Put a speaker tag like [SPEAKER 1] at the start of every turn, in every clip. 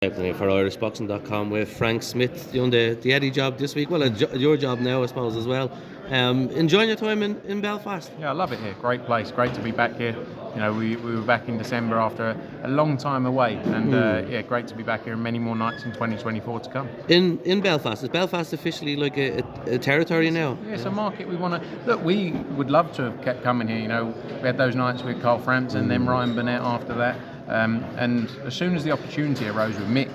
[SPEAKER 1] Happening for irishboxing.com with Frank Smith doing the Eddie job this week. Well, your job now, I suppose, as well. Enjoying your time in Belfast?
[SPEAKER 2] Yeah, I love it here. Great place. Great to be back here. You know, we were back in December after a long time away, and yeah, great to be back here. And many more nights in 2024 to come.
[SPEAKER 1] In Belfast, is Belfast officially like a territory now?
[SPEAKER 2] Yeah, it's a market we want to look. We would love to have kept coming here. You know, we had those nights with Carl Franson, then Ryan Burnett after that. And as soon as the opportunity arose with Mick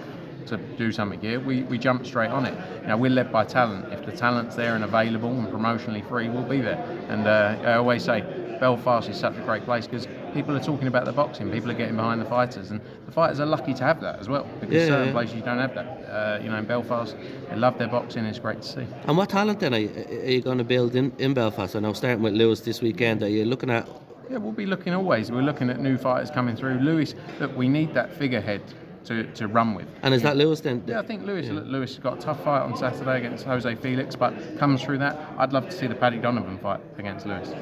[SPEAKER 2] to do something here, we jumped straight on it. You know, we're led by talent. If the talent's there and available and promotionally free, we'll be there. And I always say, Belfast is such a great place because people are talking about the boxing, people are getting behind the fighters, and the fighters are lucky to have that as well, because certain places you don't have that. You know, in Belfast, they love their boxing. It's great to see.
[SPEAKER 1] And what talent then are you going to build in Belfast? I know, starting with Lewis this weekend, are you looking at?
[SPEAKER 2] Yeah, we'll be looking always. We're looking at new fighters coming through. Lewis, look, we need that figurehead to run with.
[SPEAKER 1] And is that Lewis then?
[SPEAKER 2] Yeah, I think Lewis. Yeah. Lewis has got a tough fight on Saturday against Jose Felix, but comes through that. I'd love to see the Paddy Donovan fight against Lewis.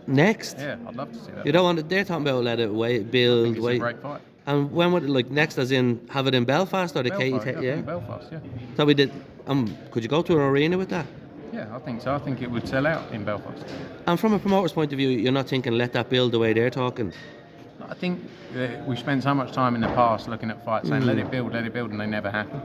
[SPEAKER 1] Next?
[SPEAKER 2] Yeah, I'd love to see that.
[SPEAKER 1] You don't want it? They're talking about let it wait, build,
[SPEAKER 2] it's
[SPEAKER 1] wait.
[SPEAKER 2] A great fight.
[SPEAKER 1] And when would it, like, next, as in have it in Belfast or the Katie Taylor?
[SPEAKER 2] Yeah, Belfast. Yeah.
[SPEAKER 1] So we did. Could you go to an arena with that?
[SPEAKER 2] Yeah, I think so. I think it would sell out in Belfast.
[SPEAKER 1] And from a promoter's point of view, you're not thinking let that build the way they're talking?
[SPEAKER 2] I think we've spent so much time in the past looking at fights saying let it build, and they never happen.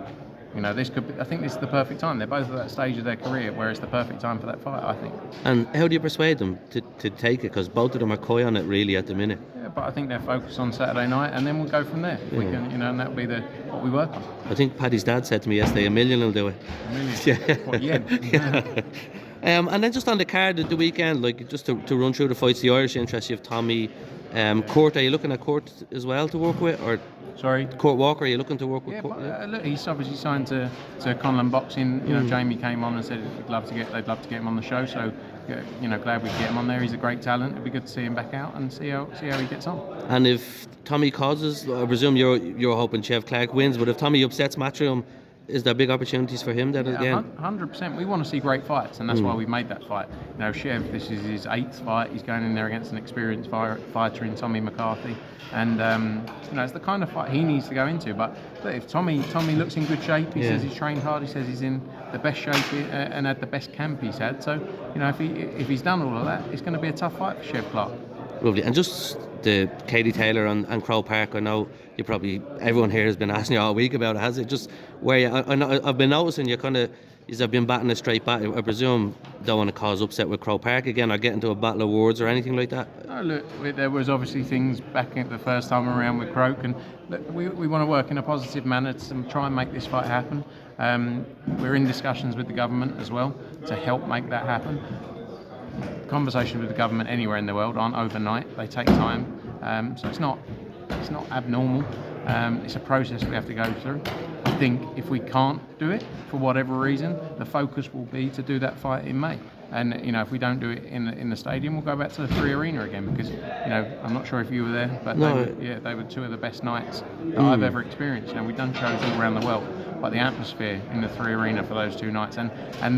[SPEAKER 2] You know, this could be, I think this is the perfect time. They're both at that stage of their career where it's the perfect time for that fight, I think.
[SPEAKER 1] And how do you persuade them to take it? Because both of them are coy on it really at the minute.
[SPEAKER 2] Yeah, but I think they're focused on Saturday night, and then we'll go from there. We can, you know, and that'll be what we work on.
[SPEAKER 1] I think Paddy's dad said to me yesterday, $1 million will do it.
[SPEAKER 2] $1 million?
[SPEAKER 1] Yeah.
[SPEAKER 2] What, yen?
[SPEAKER 1] Yeah. And then just on the card of the weekend, like just to run through the fights, the Irish interest, you have Tommy, Court. Are you looking at Court as well to work with, or?
[SPEAKER 2] Sorry?
[SPEAKER 1] Court Walker, are you looking to work with?
[SPEAKER 2] Yeah,
[SPEAKER 1] Court?
[SPEAKER 2] But, look, he's obviously signed to Conlan Boxing. You know, Jamie came on and said they'd love to get him on the show. So, you know, glad we could get him on there. He's a great talent. It'd be good to see him back out and see how he gets on.
[SPEAKER 1] And if Tommy causes, I presume you're hoping Chev Clark wins, but if Tommy upsets Matchroom, is there big opportunities for him then again?
[SPEAKER 2] 100%. We want to see great fights, and that's why we made that fight. You know, Chev, this is his 8th fight. He's going in there against an experienced fighter in Tommy McCarthy, and you know, it's the kind of fight he needs to go into. But if Tommy looks in good shape, he says he's trained hard. He says he's in the best shape and had the best camp he's had. So, you know, if he's done all of that, it's going to be a tough fight for Chev Clark.
[SPEAKER 1] Lovely. And just the Katie Taylor and Croke Park, I know everyone here has been asking you all week about it, has it? Just where I've been noticing you kind of, you've been batting a straight bat. I presume don't want to cause upset with Croke Park again or get into a battle of words or anything like that?
[SPEAKER 2] No, look, there was obviously things back in the first time around with Croke, and look, we want to work in a positive manner to try and make this fight happen. We're in discussions with the government as well to help make that happen. Conversations with the government anywhere in the world aren't overnight. They take time, so it's not abnormal. It's a process we have to go through. I think if we can't do it for whatever reason, the focus will be to do that fight in May. And you know, if we don't do it in the stadium, we'll go back to the 3 Arena again, because you know, I'm not sure if you were there, but they were 2 of the best nights that I've ever experienced. You know, we've done shows all around the world, but the atmosphere in the 3 Arena for those 2 nights and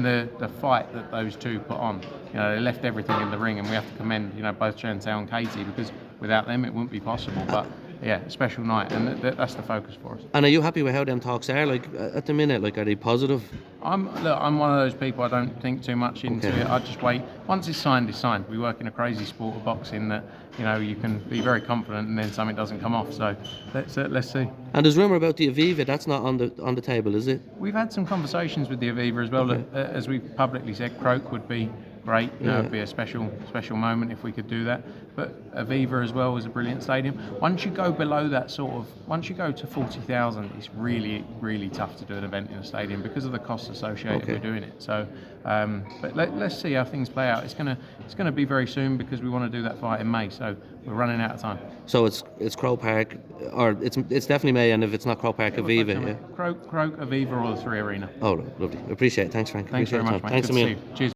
[SPEAKER 2] the fight that those 2 put on, you know, they left everything in the ring, and we have to commend, you know, both Chantel and Katie, because without them it wouldn't be possible. But yeah, a special night, and that's the focus for us.
[SPEAKER 1] And are you happy with how them talks are, like, at the minute? Like, are they positive?
[SPEAKER 2] I'm one of those people, I don't think too much into it. I just wait. Once it's signed, it's signed. We work in a crazy sport of boxing that, you know, you can be very confident and then something doesn't come off. So let's see.
[SPEAKER 1] And there's rumour about the Aviva. That's not on the table, is it?
[SPEAKER 2] We've had some conversations with the Aviva as well. Okay. As we've publicly said, Croke would be great. You know, it'd be a special moment if we could do that. But Aviva as well is a brilliant stadium. Once you go below that once you go to 40,000, it's really, really tough to do an event in a stadium because of the costs associated with doing it. So, but let's see how things play out. It's gonna be very soon, because we want to do that fight in May. So we're running out of time.
[SPEAKER 1] So it's Croke Park, or it's definitely May, and if it's not Croke Park, Aviva. Yeah.
[SPEAKER 2] Croke, Aviva, or the 3 Arena.
[SPEAKER 1] Oh, lovely. Appreciate it. Thanks, Frank.
[SPEAKER 2] Thanks very much, mate.
[SPEAKER 1] Thanks a million.
[SPEAKER 2] Cheers.